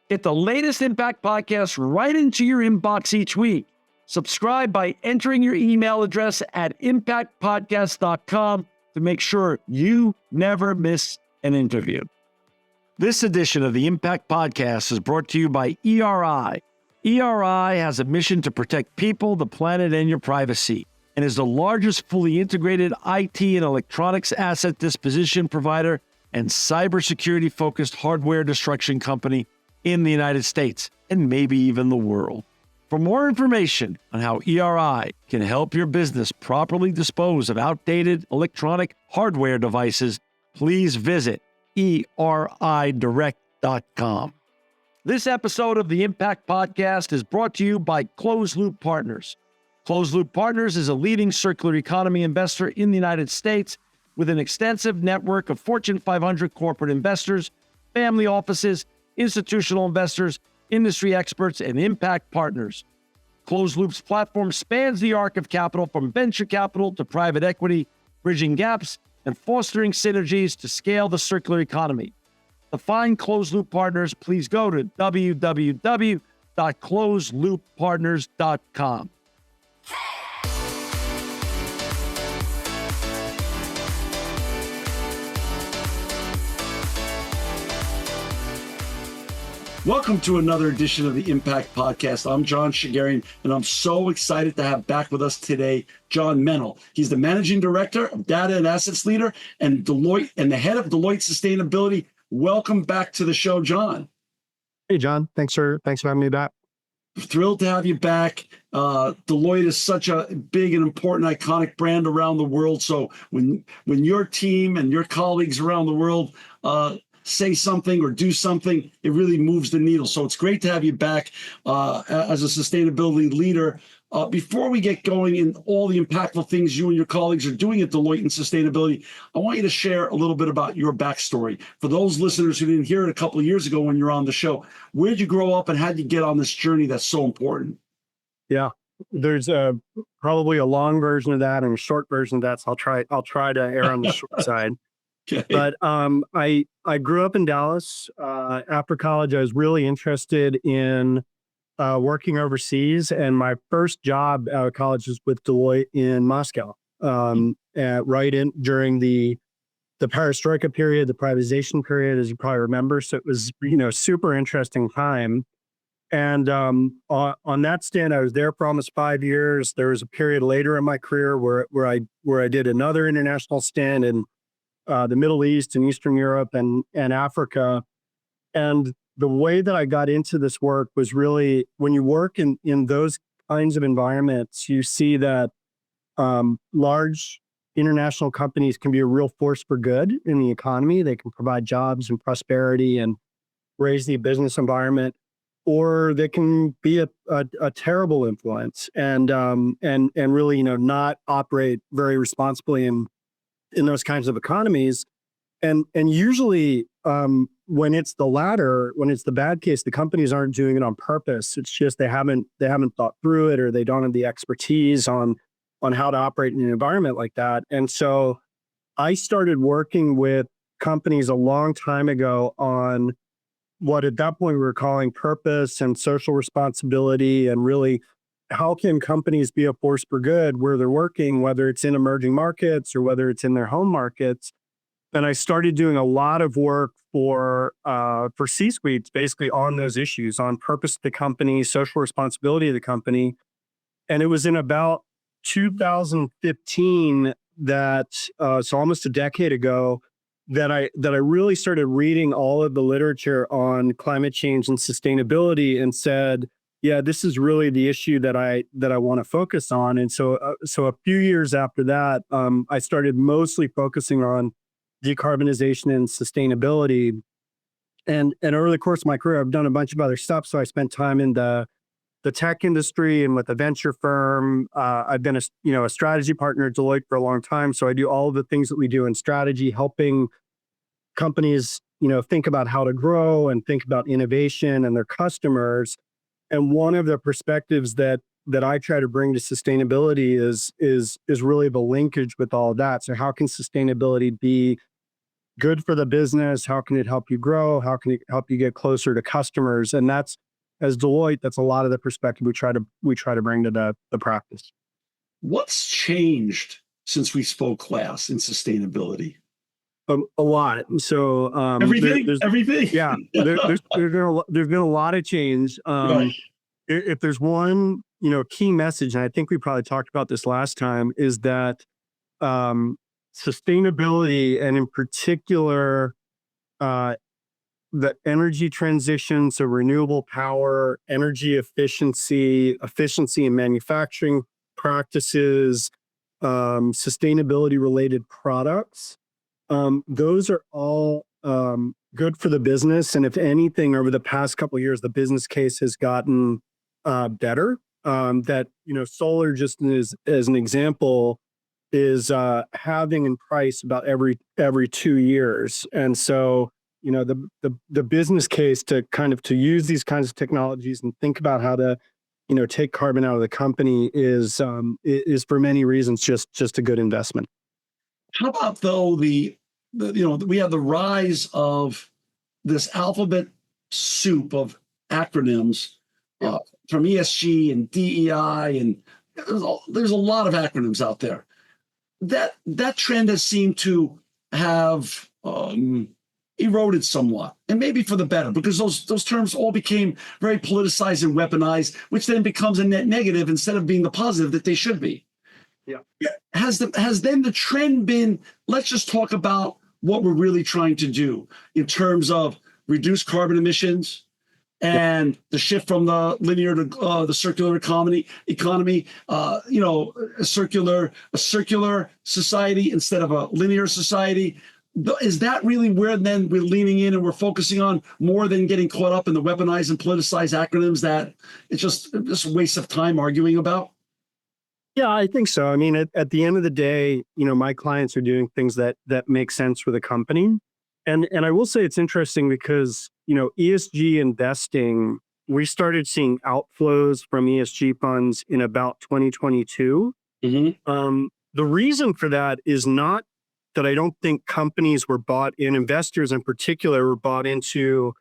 Get the latest Impact podcast right into your inbox each week. Subscribe by entering your email address at impactpodcast.com to make sure you never miss an interview. This edition of the Impact Podcast is brought to you by ERI. ERI has a mission to protect people, the planet, and your privacy, and is the largest fully integrated IT and electronics asset disposition provider and cybersecurity-focused hardware destruction company in the United States, and maybe even the world. For more information on how ERI can help your business properly dispose of outdated electronic hardware devices, please visit eridirect.com. This episode of the Impact Podcast is brought to you by Closed Loop Partners. Closed Loop Partners is a leading circular economy investor in the United States with an extensive network of Fortune 500 corporate investors, family offices, institutional investors, industry experts, and impact partners. Closed Loop's platform spans the arc of capital from venture capital to private equity, bridging gaps and fostering synergies to scale the circular economy. To find Closed Loop Partners, please go to www.closedlooppartners.com. Welcome to another edition of the Impact Podcast. I'm John Shigarian, and I'm so excited to have back with us today John Mennel. He's the Managing Director of Data and Assets Leader and Deloitte, and the head of Deloitte Sustainability. Welcome back to the show, John. Hey, John. Thanks for having me back. Thrilled to have you back. Deloitte is such a big and important, iconic brand around the world. So when your team and your colleagues around the world say something or do something, it really moves the needle. So it's great to have you back as a sustainability leader. Before we get going in all the impactful things you and your colleagues are doing at Deloitte in sustainability, I want you to share a little bit about your backstory. For those listeners who didn't hear it a couple of years ago when you're on the show, where did you grow up and how did you get on this journey that's so important? Yeah, there's probably a long version of that and a short version of that. So I'll try to err on the short side. Okay. But I grew up in Dallas. After college, I was really interested in working overseas, and my first job out of college was with Deloitte in Moscow. During the perestroika period, the privatization period, as you probably remember. So it was super interesting time. And on that stint, I was there for almost 5 years. There was a period later in my career where I did another international stint in the Middle East and Eastern Europe and Africa. And the way that I got into this work was really, when you work in those kinds of environments, you see that large international companies can be a real force for good in the economy. They can provide jobs and prosperity and raise the business environment, or they can be a terrible influence and really not operate very responsibly in those kinds of economies. And usually when it's the latter, when it's the bad case, the companies aren't doing it on purpose. It's just they haven't thought through it, or they don't have the expertise on how to operate in an environment like that. And so I started working with companies a long time ago on what at that point we were calling purpose and social responsibility, and really how can companies be a force for good where they're working, whether it's in emerging markets or whether it's in their home markets. And I started doing a lot of work for C-suites, basically on those issues, on purpose of the company, social responsibility of the company. And it was in about 2015 that, so almost a decade ago, that I really started reading all of the literature on climate change and sustainability and said, yeah, this is really the issue that I want to focus on. And so a few years after that, I started mostly focusing on decarbonization and sustainability. And over the course of my career, I've done a bunch of other stuff. So I spent time in the tech industry and with a venture firm. I've been a strategy partner at Deloitte for a long time. So I do all of the things that we do in strategy, helping companies, think about how to grow and think about innovation and their customers. And one of the perspectives that I try to bring to sustainability is really the linkage with all of that. So how can sustainability be good for the business? How can it help you grow? How can it help you get closer to customers? And that's, as Deloitte, that's a lot of the perspective we try to bring to the practice. What's changed since we spoke last in sustainability? A lot. So Everything. yeah, there's been a lot of change. Right. If there's one key message, and I think we probably talked about this last time, is that sustainability, and in particular the energy transition, so renewable power, energy efficiency in manufacturing practices, sustainability related products. Those are all good for the business. And if anything, over the past couple of years, the business case has gotten better. That, solar, just as an example, is halving in price about every 2 years. And so, the business case to use these kinds of technologies and think about how to, take carbon out of the company is for many reasons just a good investment. How about though we have the rise of this alphabet soup of acronyms from ESG and DEI, and there's a lot of acronyms out there. That trend has seemed to have eroded somewhat, and maybe for the better, because those terms all became very politicized and weaponized, which then becomes a net negative instead of being the positive that they should be. Yeah. Has then the trend been, let's just talk about what we're really trying to do in terms of reduce carbon emissions and the shift from the linear to the circular economy, a circular society instead of a linear society? Is that really where then we're leaning in and we're focusing on more than getting caught up in the weaponized and politicized acronyms that it's just a waste of time arguing about? Yeah, I think so. I mean, at the end of the day, my clients are doing things that make sense for the company. And I will say it's interesting because, ESG investing, we started seeing outflows from ESG funds in about 2022. Mm-hmm. The reason for that is not that I don't think companies were bought in, investors in particular were bought into,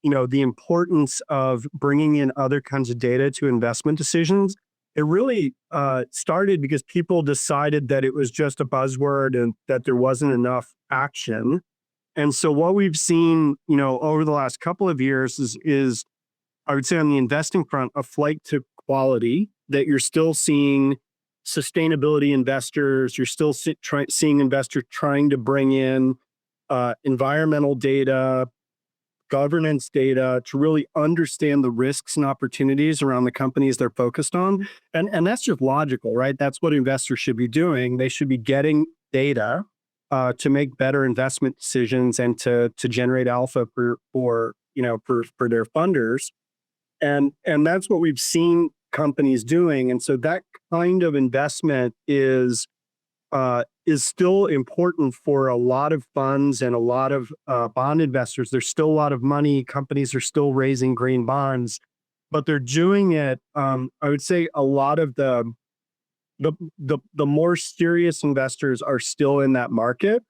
the importance of bringing in other kinds of data to investment decisions. It really started because people decided that it was just a buzzword and that there wasn't enough action. And so what we've seen, over the last couple of years is I would say on the investing front, a flight to quality, that you're still seeing sustainability investors, you're still seeing investors trying to bring in environmental data, governance data to really understand the risks and opportunities around the companies they're focused on. And that's just logical, right? That's what investors should be doing. They should be getting data to make better investment decisions and to generate alpha for their funders. And that's what we've seen companies doing. And so that kind of investment is still important for a lot of funds and a lot of bond investors. There's still a lot of money. Companies are still raising green bonds, but they're doing it. I would say a lot of the more serious investors are still in that market,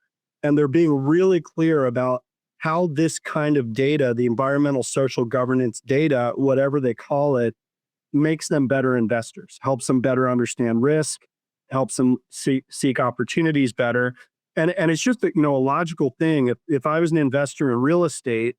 and they're being really clear about how this kind of data, the environmental, social governance data, whatever they call it, makes them better investors, helps them better understand risk, helps them seek opportunities better. And it's just a logical thing. If I was an investor in real estate,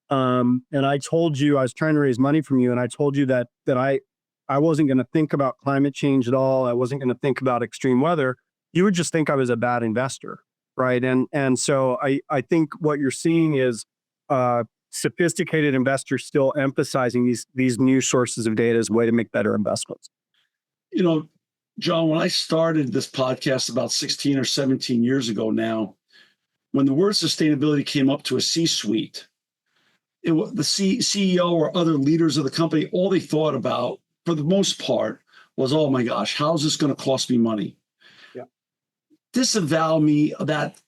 and I told you I was trying to raise money from you, and I told you that I wasn't going to think about climate change at all, I wasn't going to think about extreme weather, you would just think I was a bad investor, right? And so I think what you're seeing is sophisticated investors still emphasizing these new sources of data as a way to make better investments. John, when I started this podcast about 16 or 17 years ago now, when the word sustainability came up to a C-suite, the CEO or other leaders of the company, all they thought about, for the most part, was, oh my gosh, how's this going to cost me money? Yeah. Disavow me of that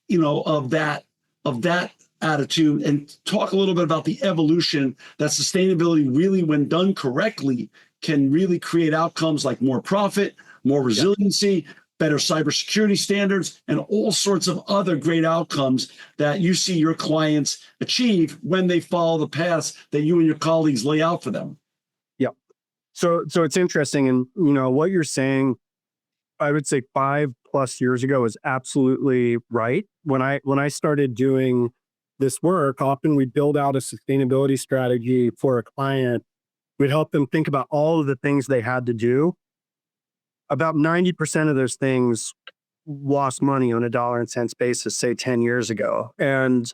attitude, and talk a little bit about the evolution that sustainability really, when done correctly, can really create outcomes like more profit, more resiliency, better cybersecurity standards, and all sorts of other great outcomes that you see your clients achieve when they follow the paths that you and your colleagues lay out for them. Yeah. So it's interesting. And, what you're saying, I would say 5+ years ago is absolutely right. When I started doing this work, often we'd build out a sustainability strategy for a client. We'd help them think about all of the things they had to do. About 90% of those things lost money on a dollar and cents basis, say 10 years ago. And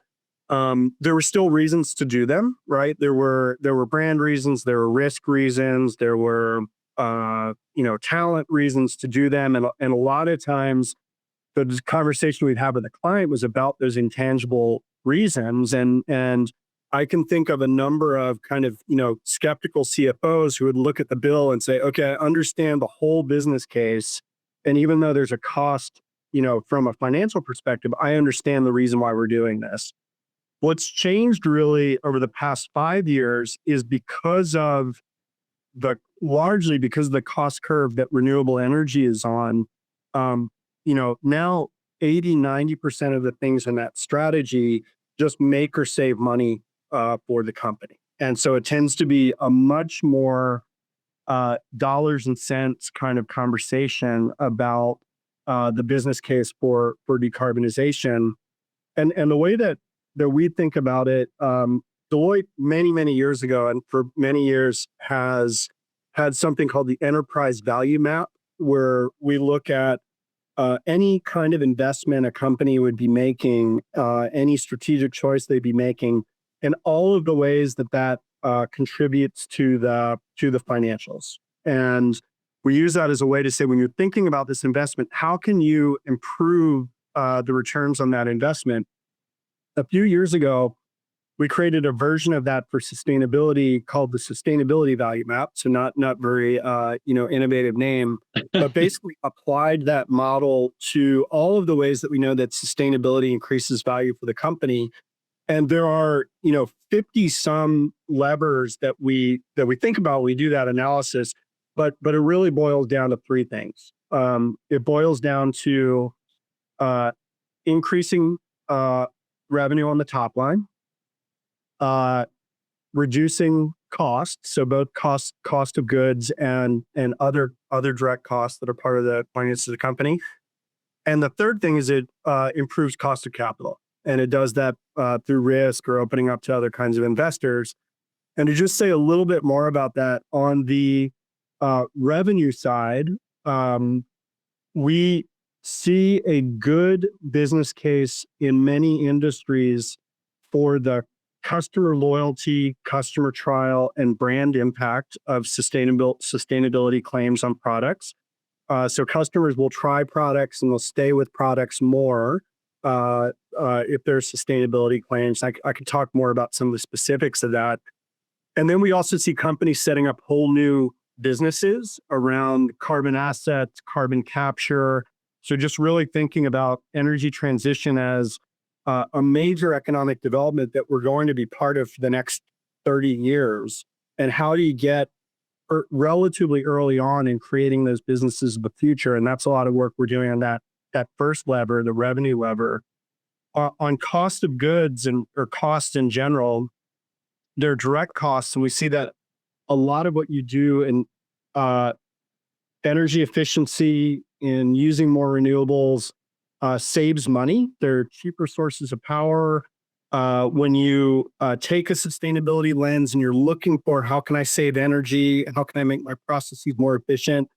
there were still reasons to do them, right? There were brand reasons, there were risk reasons, there were talent reasons to do them. And a lot of times the conversation we'd have with the client was about those intangible reasons. And I can think of a number of kind of, skeptical CFOs who would look at the bill and say, okay, I understand the whole business case. And even though there's a cost, from a financial perspective, I understand the reason why we're doing this. What's changed really over the past 5 years is largely because of the cost curve that renewable energy is on. Now 80-90% of the things in that strategy just make or save money for the company. And so it tends to be a much more dollars and cents kind of conversation about the business case for decarbonization. And the way that we think about it, Deloitte many years ago, and for many years has had something called the enterprise value map, where we look at any kind of investment a company would be making, any strategic choice they'd be making, and all of the ways that contributes to the financials. And we use that as a way to say, when you're thinking about this investment, how can you improve the returns on that investment? A few years ago, we created a version of that for sustainability called the Sustainability Value Map. So not very innovative name, but basically applied that model to all of the ways that we know that sustainability increases value for the company. And there are 50 some levers that we think about when we do that analysis, but it really boils down to three things. It boils down to increasing revenue on the top line, reducing costs, so both cost of goods and other direct costs that are part of the finances of the company. And the third thing is it improves cost of capital. And it does that through risk or opening up to other kinds of investors. And to just say a little bit more about that, on the revenue side, we see a good business case in many industries for the customer loyalty, customer trial, and brand impact of sustainability claims on products. So customers will try products and they'll stay with products more if there's sustainability claims. I could talk more about some of the specifics of that. And then we also see companies setting up whole new businesses around carbon assets, carbon capture. So just really thinking about energy transition as a major economic development that we're going to be part of for the next 30 years. And how do you get relatively early on in creating those businesses of the future? And that's a lot of work we're doing on that first lever, the revenue lever. On cost of goods or cost in general, they're direct costs. And we see that a lot of what you do in energy efficiency, in using more renewables, saves money. They're cheaper sources of power. When you take a sustainability lens and you're looking for how can I save energy, how can I make my processes more efficient,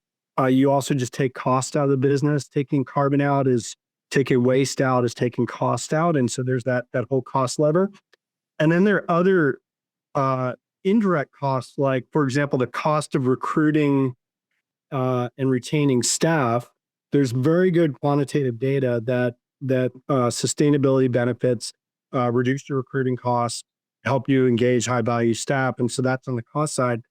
you also just take cost out of the business. Taking carbon out is taking waste out, is taking cost out. And so there's that whole cost lever. And then there are other indirect costs, like, for example, the cost of recruiting and retaining staff. There's very good quantitative data that sustainability benefits reduce your recruiting costs, help you engage high value staff. And so that's on the cost side.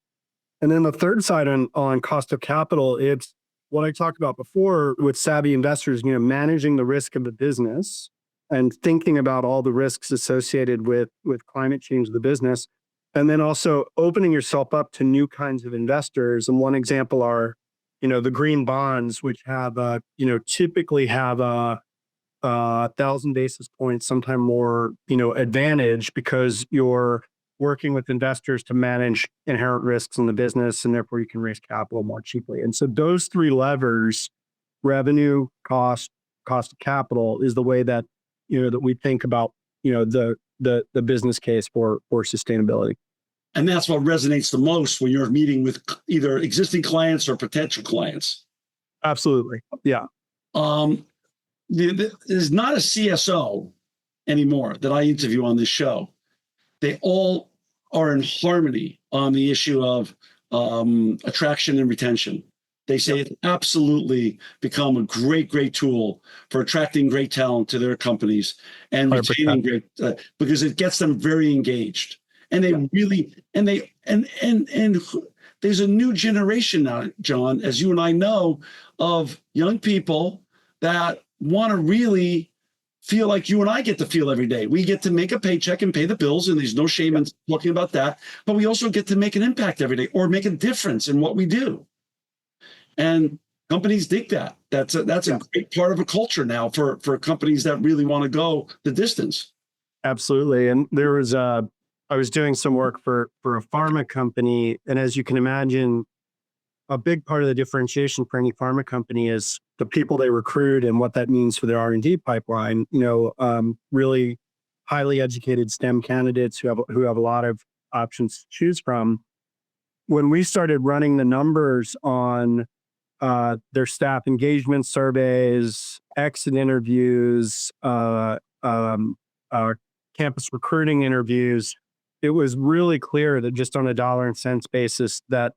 And then the third side on cost of capital, it's what I talked about before with savvy investors, managing the risk of the business and thinking about all the risks associated with climate change of the business. And then also opening yourself up to new kinds of investors. And one example are, the green bonds, which have typically have a 1,000 basis points, sometime more, advantage, because you're working with investors to manage inherent risks in the business, and therefore you can raise capital more cheaply. And so those three levers, revenue, cost of capital, is the way that, that we think about, the business case for sustainability. And that's what resonates the most when you're meeting with either existing clients or potential clients. Absolutely. Yeah. There's not a CSO anymore that I interview on this show. They all are in harmony on the issue of attraction and retention. They say it's absolutely become a great tool for attracting great talent to their companies and 100%. retaining great, because it gets them very engaged. And they really, and there's a new generation now, John, as you and I know, of young people that want to really feel like you and I get to feel every day. We get to make a paycheck and pay the bills, and there's no shame in talking about that. But we also get to make an impact every day, or make a difference in what we do. And companies dig that. That's a great part of a culture now for companies that really want to go the distance. Absolutely. And there was I was doing some work for a pharma company, and as you can imagine, a big part of the differentiation for any pharma company is the people they recruit and what that means for their R&D pipeline. Really highly educated STEM candidates who have a lot of options to choose from. When we started running the numbers on their staff engagement surveys, exit interviews, campus recruiting interviews, it was really clear that just on a dollar and cents basis, that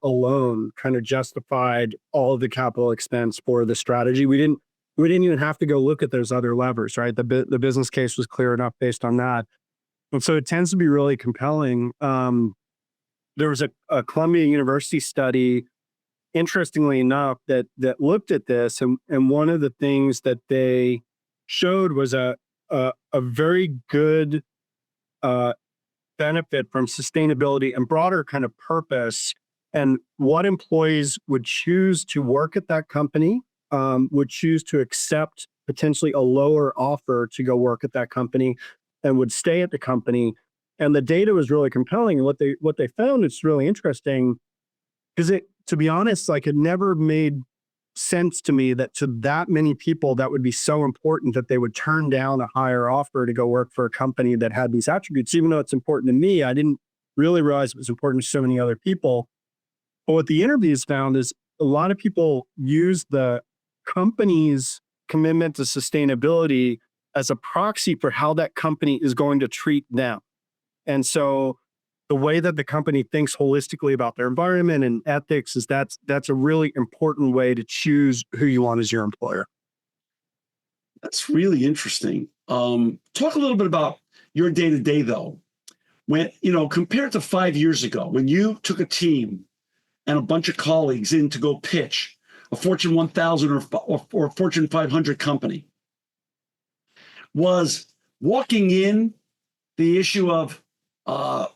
alone kind of justified all of the capital expense for the strategy. We didn't even have to go look at those other levers, right? The business case was clear enough based on that. And so it tends to be really compelling. There was a Columbia University study, interestingly enough, that looked at this, and one of the things that they showed was a very good benefit from sustainability and broader kind of purpose, and what employees would choose to work at that company, would choose to accept potentially a lower offer to go work at that company, and would stay at the company. And the data was really compelling. And what they found is really interesting, because to be honest, like, it never made sense to me that to that many people that would be so important that they would turn down a higher offer to go work for a company that had these attributes. Even though it's important to me, I didn't really realize it was important to so many other people. But what the interviews found is a lot of people use the company's commitment to sustainability as a proxy for how that company is going to treat them. And so the way that the company thinks holistically about their environment and ethics is that's a really important way to choose who you want as your employer. That's really interesting. Talk a little bit about your day-to-day, though. When, compared to 5 years ago, when you took a team and a bunch of colleagues in to go pitch a Fortune 1000 or Fortune 500 company, was walking in the issue of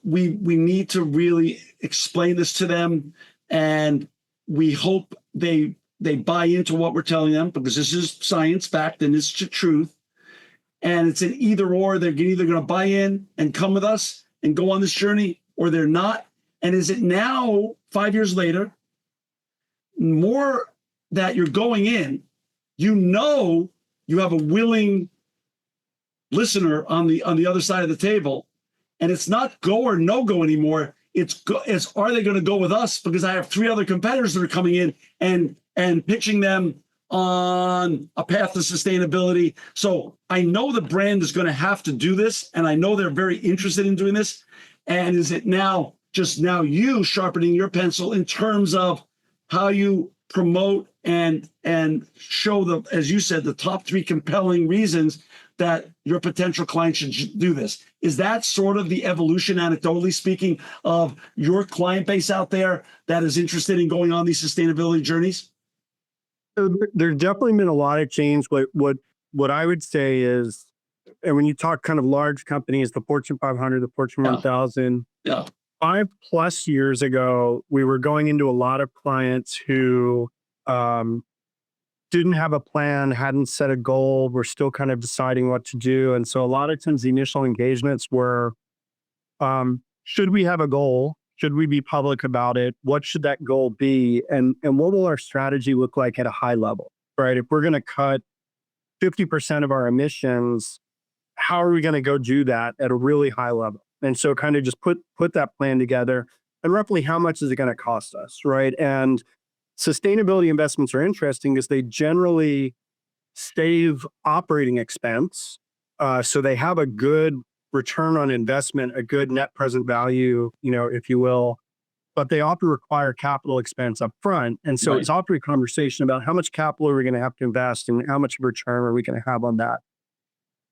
we need to really explain this to them, and we hope they buy into what we're telling them, because this is science fact and it's the truth. And it's an either or. They're either going to buy in and come with us and go on this journey, or they're not. And is it now, 5 years later, more that you're going in, you have a willing listener on the other side of the table, and it's not go or no go anymore. It's are they going to go with us, because I have 3 other competitors that are coming in and pitching them on a path to sustainability. So I know the brand is going to have to do this, and I know they're very interested in doing this. And is it now you sharpening your pencil in terms of how you promote and show as you said, the top 3 compelling reasons that your potential client should do this? Is that sort of the evolution, anecdotally speaking, of your client base out there that is interested in going on these sustainability journeys? There's definitely been a lot of change. What I would say is, and when you talk kind of large companies, the Fortune 500, the Fortune 1000, 5+ years ago, we were going into a lot of clients who um, didn't have a plan, hadn't set a goal, were still kind of deciding what to do. And so a lot of times the initial engagements were, should we have a goal? Should we be public about it? What should that goal be? And what will our strategy look like at a high level, right? If we're going to cut 50% of our emissions, how are we going to go do that at a really high level? And so kind of just put that plan together, and roughly how much is it going to cost us, right? And sustainability investments are interesting because they generally save operating expense. So they have a good return on investment, a good net present value, if you will, but they often require capital expense up front. And so it's often a conversation about how much capital are we going to have to invest and how much return are we going to have on that.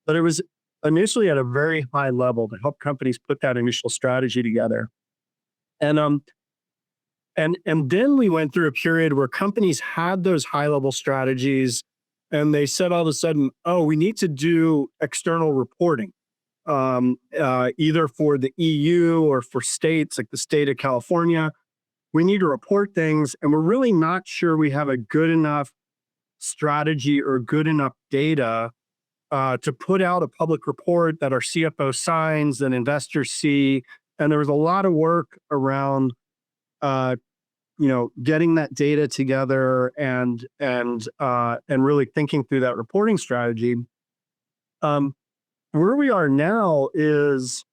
But it was initially at a very high level to help companies put that initial strategy together. And then we went through a period where companies had those high level strategies, and they said all of a sudden, oh, we need to do external reporting, either for the EU or for states like the state of California. We need to report things, and we're really not sure we have a good enough strategy or good enough data to put out a public report that our CFO signs and investors see. And there was a lot of work around, getting that data together and really thinking through that reporting strategy. Where we are now is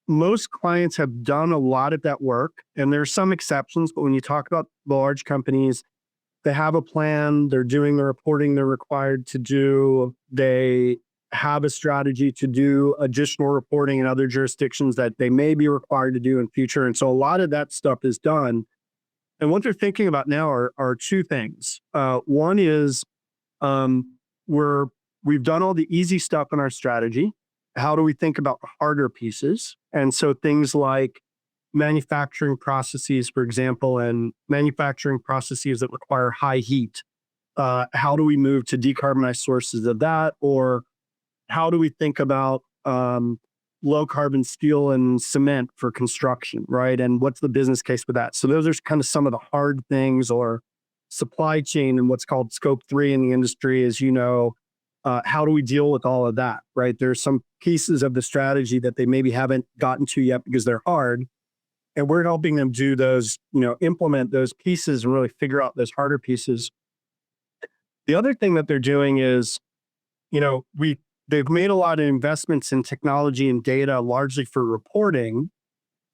most clients have done a lot of that work, and there's some exceptions, but when you talk about the large companies, they have a plan, they're doing the reporting they're required to do, they have a strategy to do additional reporting in other jurisdictions that they may be required to do in future. And so a lot of that stuff is done. And what they're thinking about now are two things. One is we've done all the easy stuff in our strategy. How do we think about the harder pieces? And so things like manufacturing processes, for example, and manufacturing processes that require high heat. How do we move to decarbonized sources of that? Or how do we think about low carbon steel and cement for construction, right? And what's the business case for that? So those are kind of some of the hard things, or supply chain and what's called scope 3 in the industry, as you know. How do we deal with all of that, right? There's some pieces of the strategy that they maybe haven't gotten to yet because they're hard. And we're helping them do those, implement those pieces and really figure out those harder pieces. The other thing that they're doing is, they've made a lot of investments in technology and data, largely for reporting.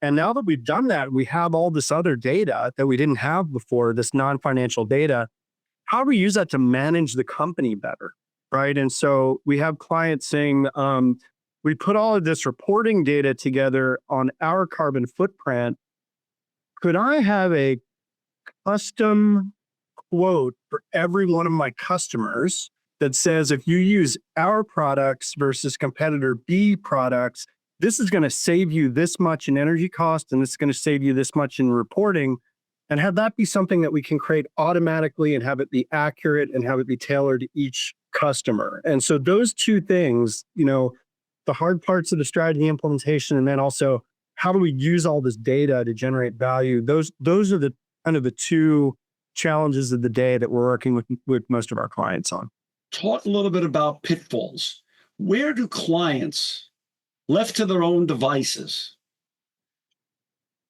And now that we've done that, we have all this other data that we didn't have before, this non-financial data. How do we use that to manage the company better, right? And so we have clients saying, we put all of this reporting data together on our carbon footprint. Could I have a custom quote for every one of my customers that says, if you use our products versus competitor B products, this is going to save you this much in energy cost, and this is going to save you this much in reporting, and have that be something that we can create automatically and have it be accurate and have it be tailored to each customer. And so those two things, the hard parts of the strategy implementation, and then also how do we use all this data to generate value? Those are the kind of the two challenges of the day that we're working with most of our clients on. Talk a little bit about pitfalls. Where do clients, left to their own devices,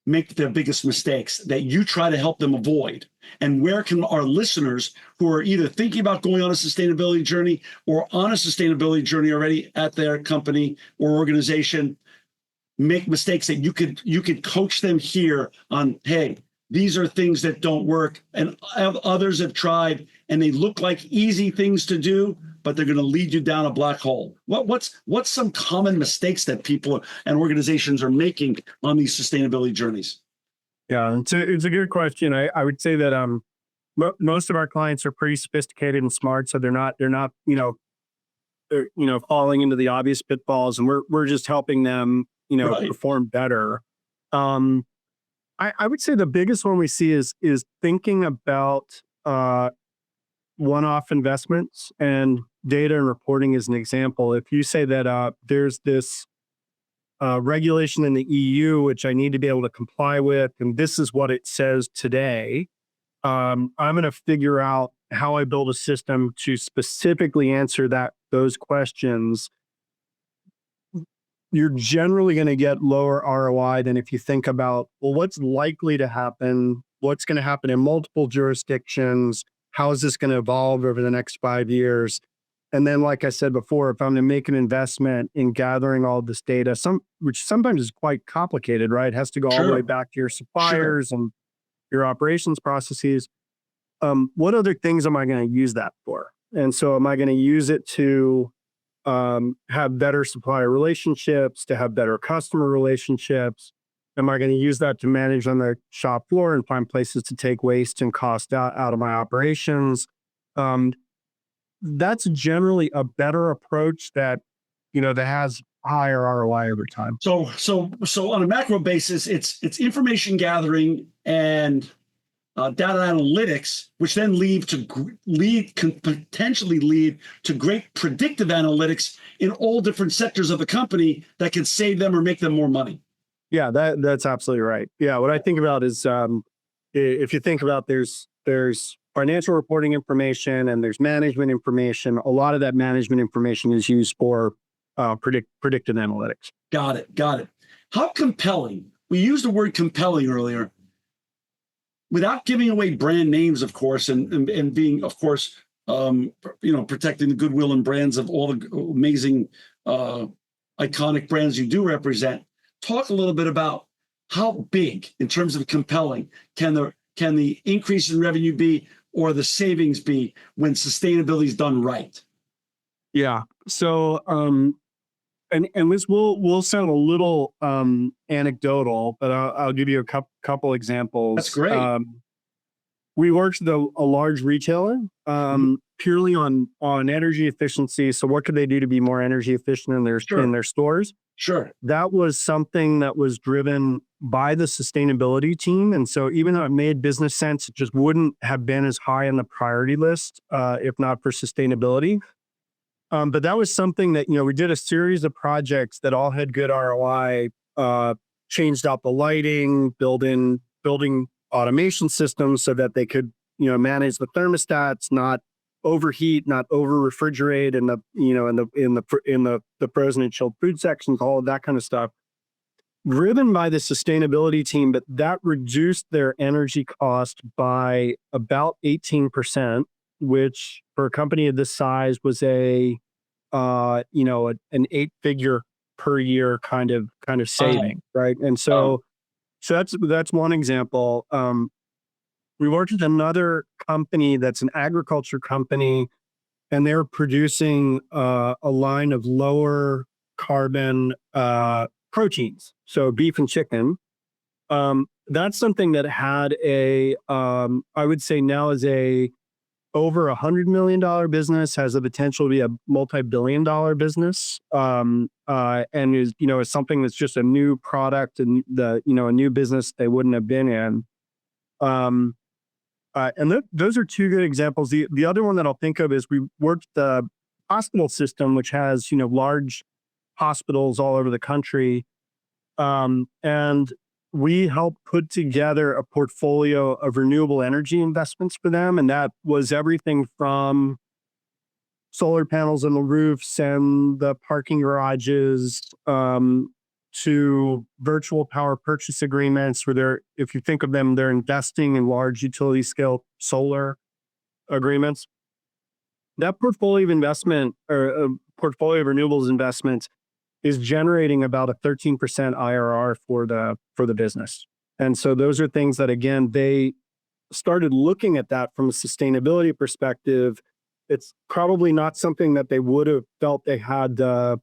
make their biggest mistakes that you try to help them avoid? And where can our listeners who are either thinking about going on a sustainability journey or on a sustainability journey already at their company or organization make mistakes that you could coach them here on, hey, these are things that don't work, and others have tried and they look like easy things to do, but they're going to lead you down a black hole. What's some common mistakes that people and organizations are making on these sustainability journeys? Yeah, it's a good question. I would say that most of our clients are pretty sophisticated and smart, so they're not falling into the obvious pitfalls, and we're just helping them Right. perform better. I would say the biggest one we see is thinking about one-off investments, and data and reporting is an example. If you say that there's this regulation in the EU, which I need to be able to comply with, and this is what it says today. I'm going to figure out how I build a system to specifically answer those questions. You're generally going to get lower ROI than if you think about, well, what's likely to happen? What's going to happen in multiple jurisdictions? How is this going to evolve over the next 5 years? And then, like I said before, if I'm going to make an investment in gathering all this data, which sometimes is quite complicated, right? It has to go all the way back to your suppliers and your operations processes. What other things am I going to use that for? And so am I going to use it to have better supplier relationships, to have better customer relationships? Am I going to use that to manage on the shop floor and find places to take waste and cost out of my operations? That's generally a better approach that has higher ROI over time. So on a macro basis, it's information gathering and data analytics, which then can potentially lead to great predictive analytics in all different sectors of the company that can save them or make them more money. Yeah, that's absolutely right. Yeah, what I think about is if you think about there's financial reporting information and there's management information. A lot of that management information is used for predictive analytics. Got it. How compelling? We used the word compelling earlier. Without giving away brand names, of course, and being, of course, protecting the goodwill and brands of all the amazing, iconic brands you do represent. Talk a little bit about how big, in terms of compelling, can the increase in revenue be, or the savings be, when sustainability is done right? Yeah. So, and this will sound a little anecdotal, but I'll give you a couple examples. That's great. We worked with a large retailer purely on energy efficiency. So what could they do to be more energy efficient in their stores? Sure. That was something that was driven by the sustainability team. And so even though it made business sense, it just wouldn't have been as high on the priority list if not for sustainability. But that was something that, we did a series of projects that all had good ROI, changed out the lighting, building automation systems so that they could, manage the thermostats, not overheat, not over refrigerate in the frozen and chilled food sections, all of that kind of stuff. Driven by the sustainability team, but that reduced their energy cost by about 18%, which for a company of this size was an 8-figure per year kind of saving, right? And so that's one example. We worked with another company that's an agriculture company, and they're producing a line of lower carbon proteins, so beef and chicken. That's something that had I would say now is over $100 million business, has the potential to be a multi-billion-dollar business, and is something that's just a new product and a new business they wouldn't have been in. And those are two good examples. The other one that I'll think of is we worked the hospital system, which has large hospitals all over the country, and we helped put together a portfolio of renewable energy investments for them. And that was everything from solar panels on the roofs and the parking garages, to virtual power purchase agreements where if you think of them, they're investing in large utility scale solar agreements. That portfolio of investment or portfolio of renewables investments is generating about a 13% IRR for the business. And so those are things that, again, they started looking at that from a sustainability perspective. It's probably not something that they would have felt they had the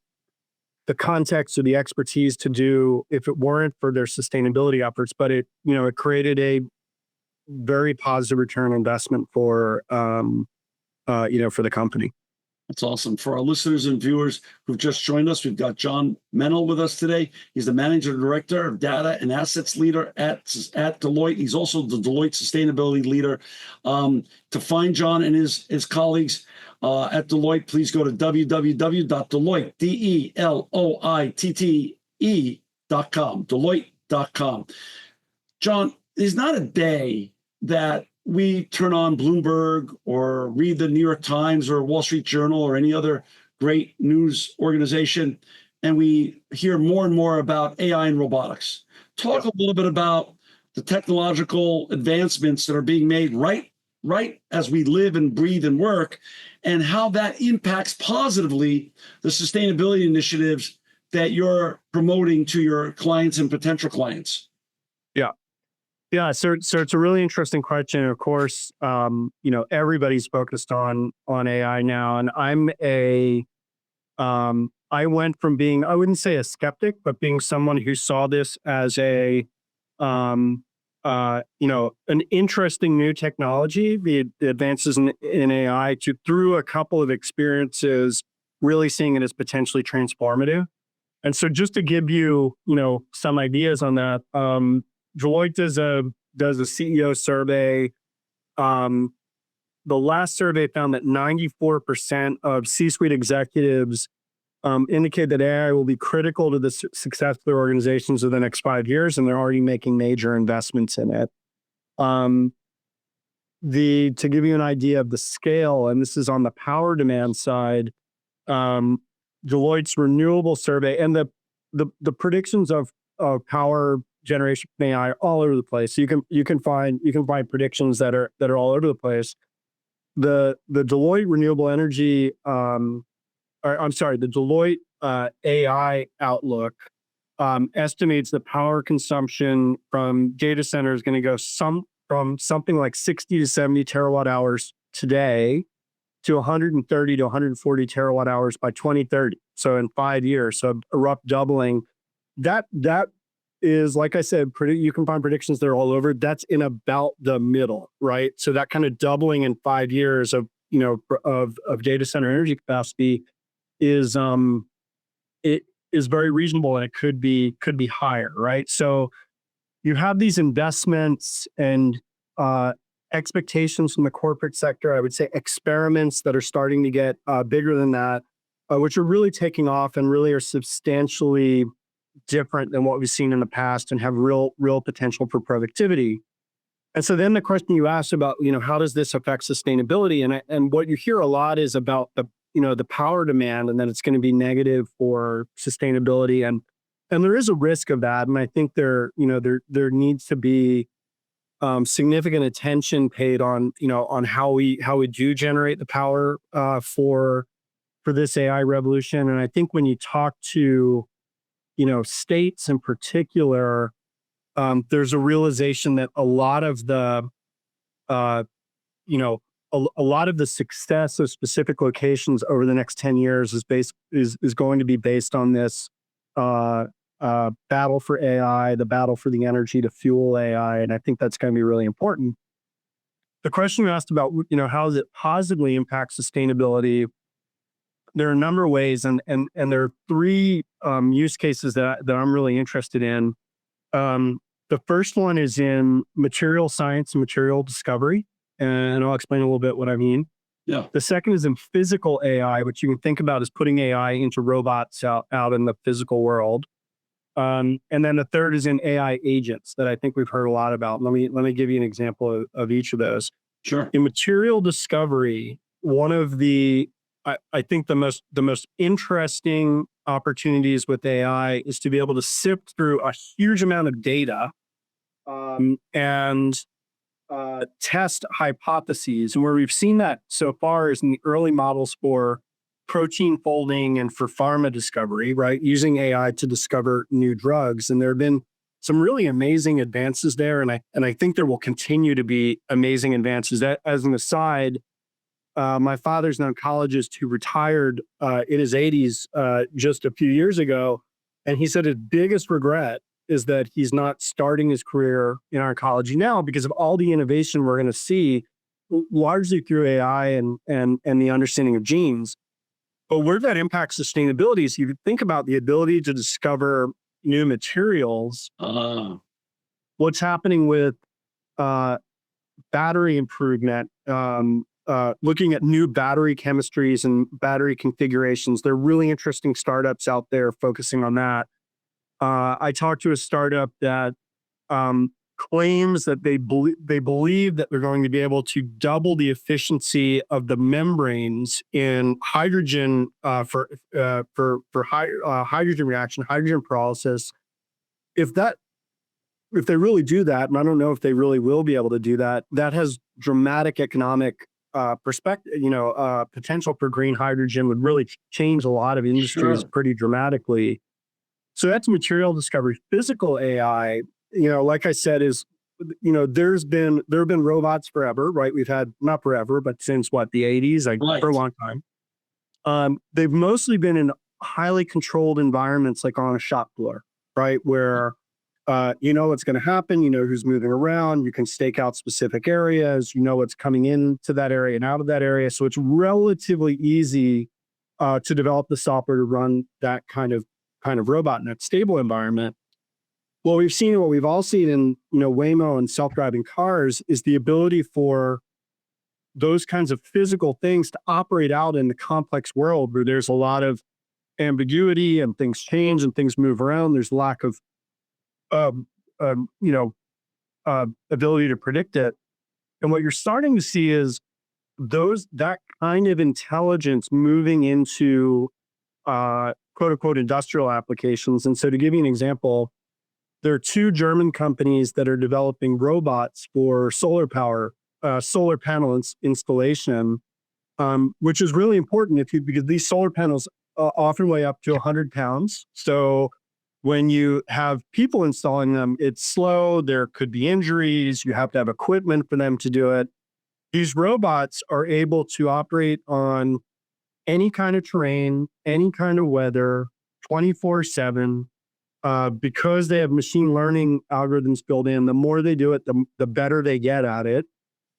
context or the expertise to do if it weren't for their sustainability efforts, but it created a very positive return investment for the company. That's awesome. For our listeners and viewers who've just joined us, we've got John Mennel with us today. He's the Manager Director of Data and Assets Leader at Deloitte. He's also the Deloitte Sustainability Leader. To find John and his colleagues at Deloitte, please go to www.deloitte, Deloitte.com. John, there's not a day that we turn on Bloomberg or read the New York Times or Wall Street Journal or any other great news organization, and we hear more and more about AI and robotics. Talk a little bit about the technological advancements that are being made right as we live and breathe and work, and how that impacts positively the sustainability initiatives that you're promoting to your clients and potential clients. Yeah. So it's a really interesting question. Of course, everybody's focused on AI now, and I went from being, I wouldn't say a skeptic, but being someone who saw this as an interesting new technology, the advances in AI, to through a couple of experiences, really seeing it as potentially transformative. And so just to give you, some ideas on that, Deloitte does a CEO survey. The last survey found that 94% of C-suite executives indicate that AI will be critical to the success of their organizations in the next 5 years, and they're already making major investments in it. To give you an idea of the scale, and this is on the power demand side, Deloitte's renewable survey and the predictions of power generation from AI are all over the place. So you can find predictions that are all over the place. The Deloitte renewable energy, the Deloitte AI outlook estimates the power consumption from data centers is going to go from something like 60 to 70 terawatt hours today to 130 to 140 terawatt hours by 2030. So in 5 years, so a rough doubling. That is, like I said, you can find predictions that are all over. That's in about the middle, right? So that kind of doubling in 5 years of data center energy capacity is it is very reasonable, and it could be higher, right? So you have these investments and expectations from the corporate sector. I would say experiments that are starting to get bigger than that, which are really taking off and really are substantially different than what we've seen in the past and have real potential for productivity. And so then the question you asked about, how does this affect sustainability? And what you hear a lot is about the power demand, and then it's going to be negative for sustainability. And there is a risk of that. And I think there needs to be significant attention paid on how we do generate the power for this AI revolution. And I think when you talk to states in particular, there's a realization that a lot of the a lot of the success of specific locations over the next 10 years is going to be based on this battle for AI, the battle for the energy to fuel AI. And I think that's going to be really important. The question you asked about, how does it positively impact sustainability? There are a number of ways, and there are 3 use cases that I'm really interested in. The first one is in material science and material discovery, and I'll explain a little bit what I mean. Yeah. The second is in physical AI, which you can think about as putting AI into robots out in the physical world. And then the third is in AI agents that I think we've heard a lot about. Let me give you an example of each of those. Sure. In material discovery, one of the I think the most interesting opportunities with AI is to be able to sift through a huge amount of data and test hypotheses. And where we've seen that so far is in the early models for protein folding and for pharma discovery, right? Using AI to discover new drugs. And there have been some really amazing advances there. And I think there will continue to be amazing advances. As an aside, my father's an oncologist who retired in his 80s just a few years ago. And he said his biggest regret is that he's not starting his career in oncology now because of all the innovation we're going to see, largely through AI and the understanding of genes. But where that impacts sustainability is you think about the ability to discover new materials. What's happening with battery improvement, looking at new battery chemistries and battery configurations. There are really interesting startups out there focusing on that. I talked to a startup that claims that they believe that they're going to be able to double the efficiency of the membranes in hydrogen hydrogen reaction, hydrogen pyrolysis. If they really do that, and I don't know if they really will be able to do that, that has dramatic economic perspective, potential for green hydrogen would really change a lot of industries Sure. pretty dramatically. So that's material discovery. Physical AI, like I said, is, there have been robots forever, right? We've had, not forever, but since what, the 80s, like for a Right. long time. They've mostly been in highly controlled environments, like on a shop floor, right? Where you know what's going to happen, you know who's moving around, you can stake out specific areas, you know what's coming into that area and out of that area. So it's relatively easy to develop the software to run that kind of robot in that stable environment. What we've all seen in Waymo and self-driving cars is the ability for those kinds of physical things to operate out in the complex world where there's a lot of ambiguity and things change and things move around. There's lack of um, um, you know ability to predict it. And what you're starting to see is that kind of intelligence moving into quote unquote industrial applications. And so, to give you an example, there are two German companies that are developing robots for solar power, solar panel installation, which is really important because these solar panels often weigh up to 100 pounds. So when you have people installing them, it's slow. There could be injuries. You have to have equipment for them to do it. These robots are able to operate on any kind of terrain, any kind of weather, 24/7. Because they have machine learning algorithms built in, the more they do it, the better they get at it.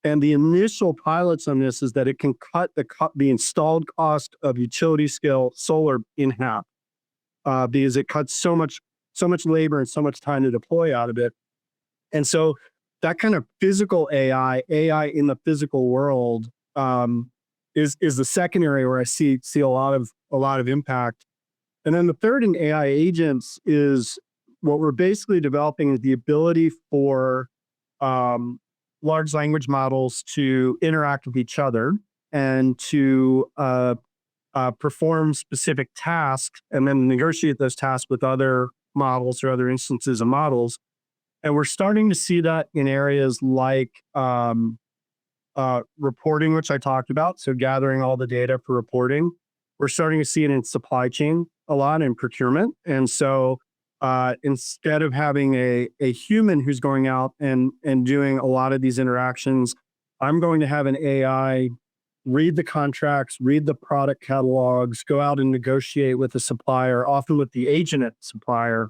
And the initial pilots on this is that it can cut the installed cost of utility scale solar in half, because it cuts so much labor and so much time to deploy out of it. And so that kind of physical AI in the physical world, is the second area where I see a lot of impact. And then the third in AI agents is what we're basically developing is the ability for um, large language models to interact with each other and to perform specific tasks and then negotiate those tasks with other models or other instances of models. And we're starting to see that in areas like reporting, which I talked about. So gathering all the data for reporting. We're starting to see it in supply chain a lot, in procurement. And so instead of having a human who's going out and doing a lot of these interactions, I'm going to have an AI read the contracts, read the product catalogs, go out and negotiate with the supplier, often with the agent at the supplier.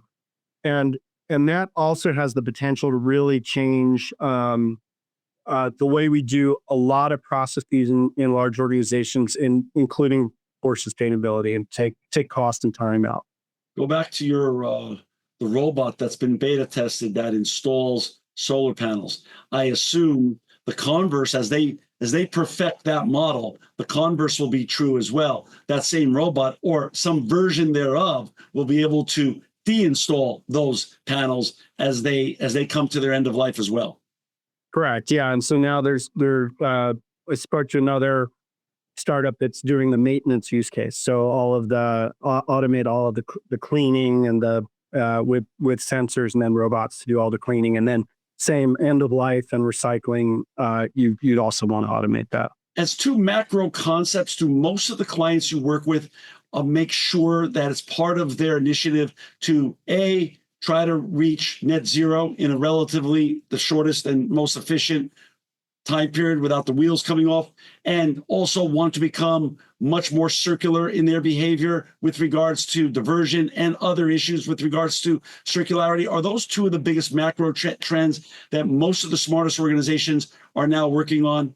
And that also has the potential to really change the way we do a lot of processes in large organizations, including for sustainability, and take cost and time out. Go back to your the robot that's been beta tested that installs solar panels. I assume the converse, as they perfect that model, the converse will be true as well. That same robot or some version thereof will be able to deinstall those panels as they come to their end of life as well. Correct. Yeah. And so now I spoke to another startup that's doing the maintenance use case. So all of the automate all of the cleaning and the with sensors and then robots to do all the cleaning, and then same end of life and recycling. You'd also want to automate that. As two macro concepts, do most of the clients you work with make sure that it's part of their initiative to try to reach net zero in a relatively the shortest and most efficient time period without the wheels coming off, and also want to become much more circular in their behavior with regards to diversion and other issues with regards to circularity? Are those two of the biggest macro trends that most of the smartest organizations are now working on?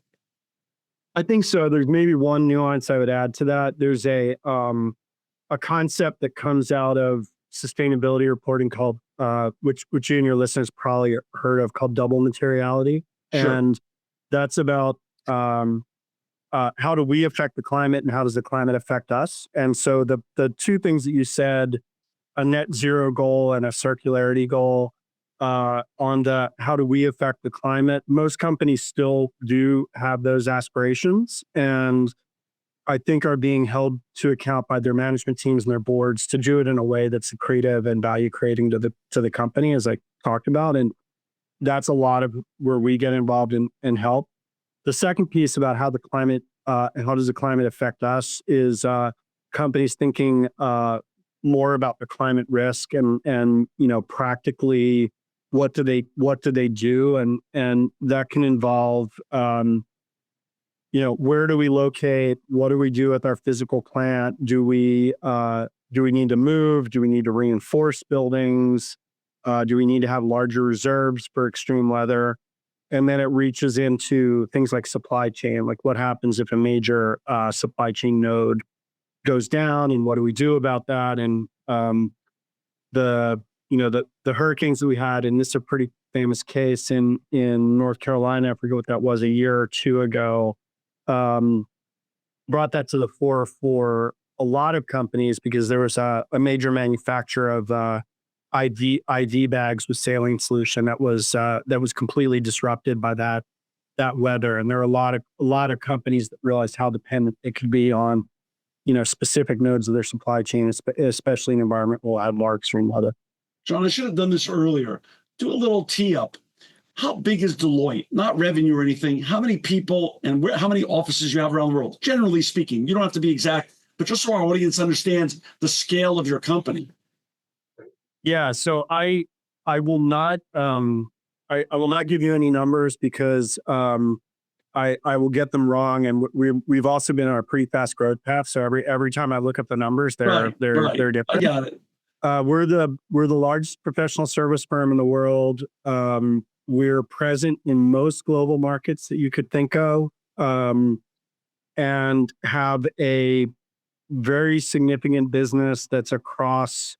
I think so. There's maybe one nuance I would add to that. There's a concept that comes out of sustainability reporting called which you and your listeners probably heard of, called double materiality. Sure. And that's about how do we affect the climate and how does the climate affect us? And so the two things that you said a net zero goal and a circularity goal on the how do we affect the climate. Most companies still do have those aspirations, and I think are being held to account by their management teams and their boards to do it in a way that's creative and value creating to the company, as I talked about. And that's a lot of where we get involved and help. The second piece about how the climate and how does the climate affect us is companies thinking more about the climate risk and practically what do they do, and that can involve where do we locate, what do we do with our physical plant, do we need to move, do we need to reinforce buildings, do we need to have larger reserves for extreme weather. And then it reaches into things like supply chain, like what happens if a major supply chain node goes down, and what do we do about that? And the hurricanes that we had, and this is a pretty famous case in North Carolina, I forget what that was, a year or two ago, brought that to the fore for a lot of companies because there was a major manufacturer of ID bags with saline solution that was completely disrupted by that weather. And there are a lot of companies that realized how dependent it could be on specific nodes of their supply chain, especially in an environment will have more extreme weather. John, I should have done this earlier. Do a little tee up. How big is Deloitte? Not revenue or anything. How many people and how many offices you have around the world? Generally speaking, you don't have to be exact, but just so our audience understands the scale of your company. Yeah, so I will not I will not give you any numbers because I will get them wrong, and we've also been on a pretty fast growth path. So every time I look up the numbers, they're different. I got it. We're the largest professional service firm in the world. We're present in most global markets that you could think of, and have a very significant business that's across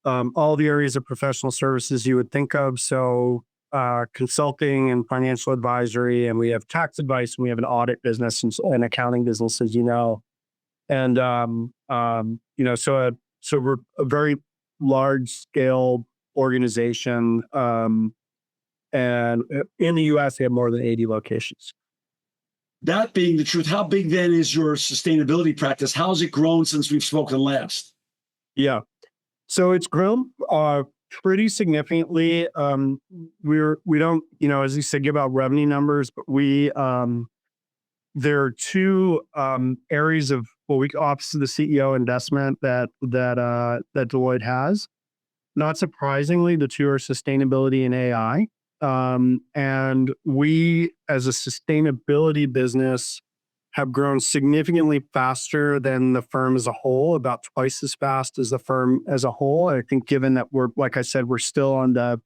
all the areas of professional services you would think of. So consulting and financial advisory, and we have tax advice, and we have an audit business and accounting business, as you know. And so we're a very large scale organization. And in the US, we have more than 80 locations. That being the truth, how big then is your sustainability practice? How's it grown since we've spoken last? Yeah. So it's grown pretty significantly. We don't, as you said, give out revenue numbers, but there are two areas of what we Office of the CEO investment that Deloitte has. Not surprisingly, the two are sustainability and AI. And we, as a sustainability business, have grown significantly faster than the firm as a whole, about twice as fast as the firm as a whole. I think given that like I said, we're still on the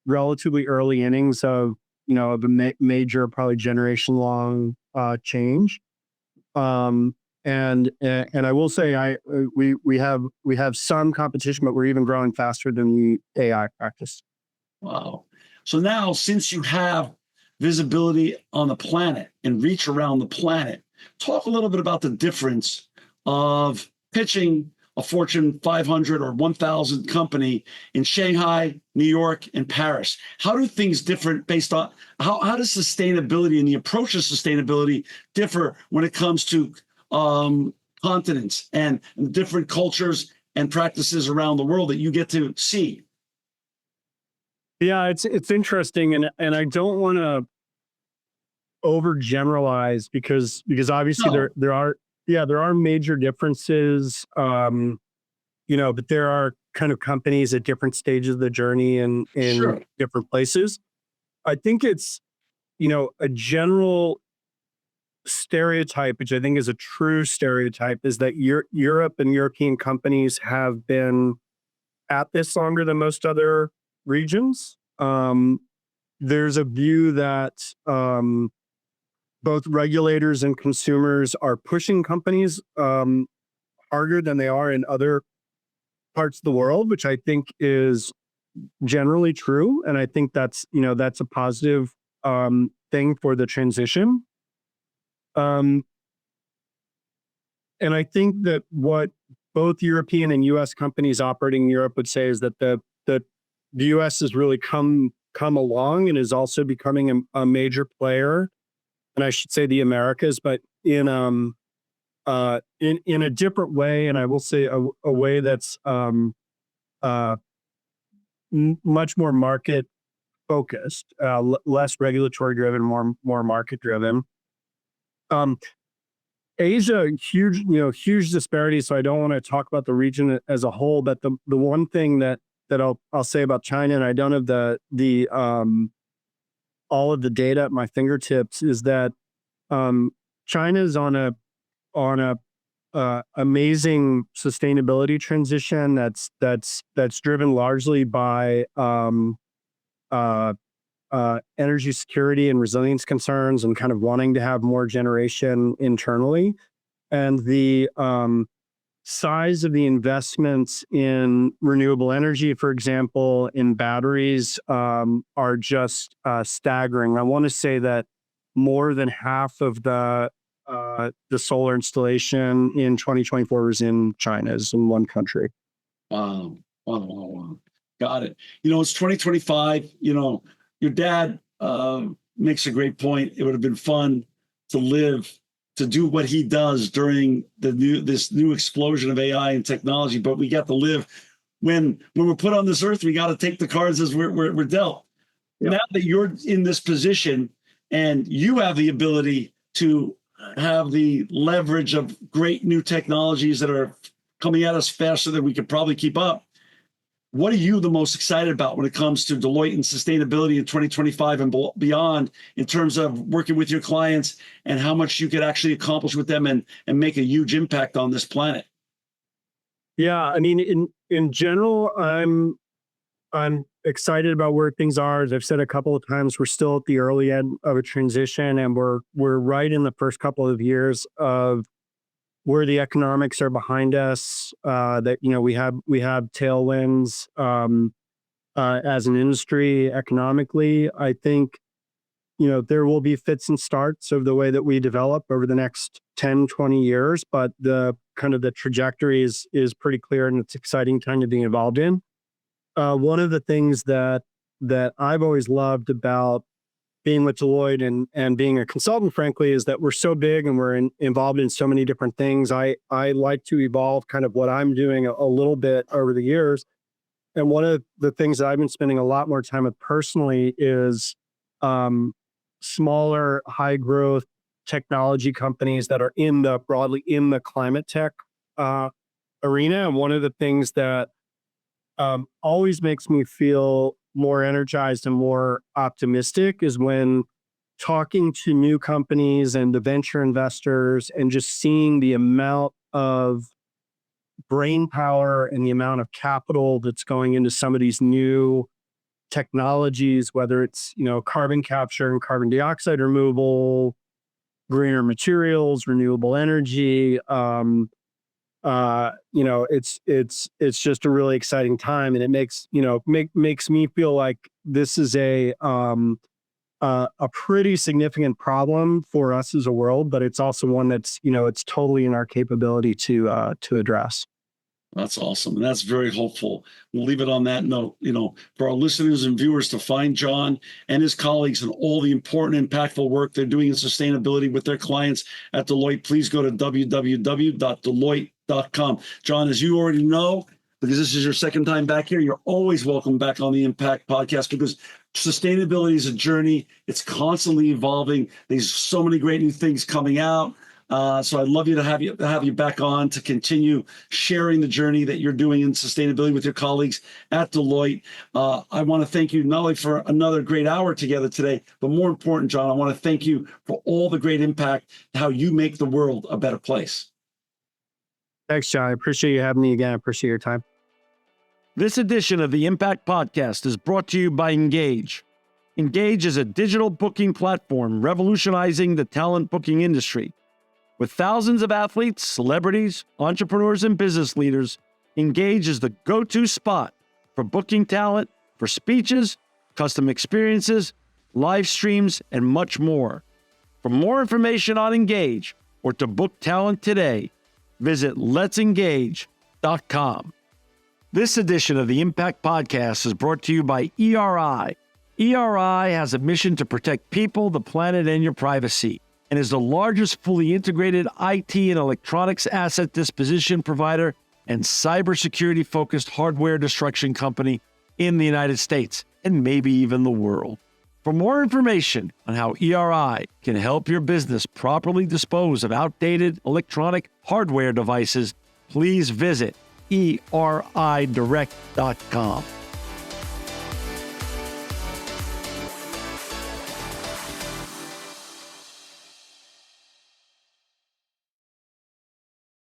relatively early innings of a major, probably generation long change. And I will say we have some competition, but we're even growing faster than the AI practice. Wow. So now, since you have visibility on the planet and reach around the planet, talk a little bit about the difference of pitching a Fortune 500 or 1,000 company in Shanghai, New York, and Paris. How do things differ based on how does sustainability and the approach to sustainability differ when it comes to continents and different cultures and practices around the world that you get to see? Yeah, it's interesting, and I don't want to overgeneralize because obviously there are major differences, but there are kind of companies at different stages of the journey in Sure. different places. I think it's a general stereotype, which I think is a true stereotype, is that Europe and European companies have been at this longer than most other regions. There's a view that both regulators and consumers are pushing companies harder than they are in other parts of the world, which I think is generally true. And I think that's a positive thing for the transition. And I think that what both European and U.S. companies operating in Europe would say is that the U.S. has really come along and is also becoming a major player, and I should say the Americas, but in a different way, and I will say a way that's much more market focused, less regulatory driven, more market driven. Asia, huge disparities. So I don't want to talk about the region as a whole, but the one thing that I'll say about China, and I don't have the all of the data at my fingertips, is that China's on a amazing sustainability transition that's driven largely by energy security and resilience concerns, and kind of wanting to have more generation internally. And the size of the investments in renewable energy, for example, in batteries, are just staggering. I want to say that more than half of the solar installation in 2024 was in China, is in one country. Wow. Got it. It's 2025. Your dad makes a great point. It would have been fun to do what he does during this new explosion of AI and technology, but we got to live when we're put on this earth. We got to take the cards as we're dealt. Yep. Now that you're in this position and you have the ability to have the leverage of great new technologies that are coming at us faster than we could probably keep up, what are you the most excited about when it comes to Deloitte and sustainability in 2025 and beyond, in terms of working with your clients and how much you could actually accomplish with them and make a huge impact on this planet? Yeah, I mean, in general, I'm excited about where things are. As I've said a couple of times, we're still at the early end of a transition, and we're right in the first couple of years of where the economics are behind us. That we have tailwinds as an industry economically. I think there will be fits and starts of the way that we develop over the next 10, 20 years, but the kind of the trajectory is pretty clear, and it's an exciting time to be involved in. One of the things that I've always loved about being with Deloitte and being a consultant, frankly, is that we're so big and we're involved in so many different things. I like to evolve kind of what I'm doing a little bit over the years. And one of the things that I've been spending a lot more time with personally is smaller, high growth technology companies that are broadly in the climate tech arena. And one of the things that always makes me feel more energized and more optimistic is when talking to new companies and the venture investors and just seeing the amount of brain power and the amount of capital that's going into some of these new technologies, whether it's, carbon capture and carbon dioxide removal, greener materials, renewable energy. It's just a really exciting time, and it makes me feel like this is a pretty significant problem for us as a world, but it's also one that's it's totally in our capability to address. That's awesome. And that's very hopeful. We'll leave it on that note. For our listeners and viewers to find John and his colleagues and all the important, impactful work they're doing in sustainability with their clients at Deloitte, please go to www.deloitte.com. John, as you already know, because this is your second time back here, you're always welcome back on the Impact Podcast, because sustainability is a journey. It's constantly evolving. There's so many great new things coming out. So I'd love to have you back on to continue sharing the journey that you're doing in sustainability with your colleagues at Deloitte. I want to thank you not only for another great hour together today, but more important, John, I want to thank you for all the great impact, how you make the world a better place. Thanks, John. I appreciate you having me again. I appreciate your time. This edition of the Impact Podcast is brought to you by Engage. Engage is a digital booking platform revolutionizing the talent booking industry. With thousands of athletes, celebrities, entrepreneurs, and business leaders, Engage is the go-to spot for booking talent, for speeches, custom experiences, live streams, and much more. For more information on Engage or to book talent today, visit letsengage.com. Eridirect.com. This edition of the Impact Podcast is brought to you by ERI. ERI has a mission to protect people, the planet, and your privacy, and is the largest fully integrated IT and electronics asset disposition provider and cybersecurity-focused hardware destruction company in the United States, and maybe even the world. For more information on how ERI can help your business properly dispose of outdated electronic hardware devices, please visit eridirect.com.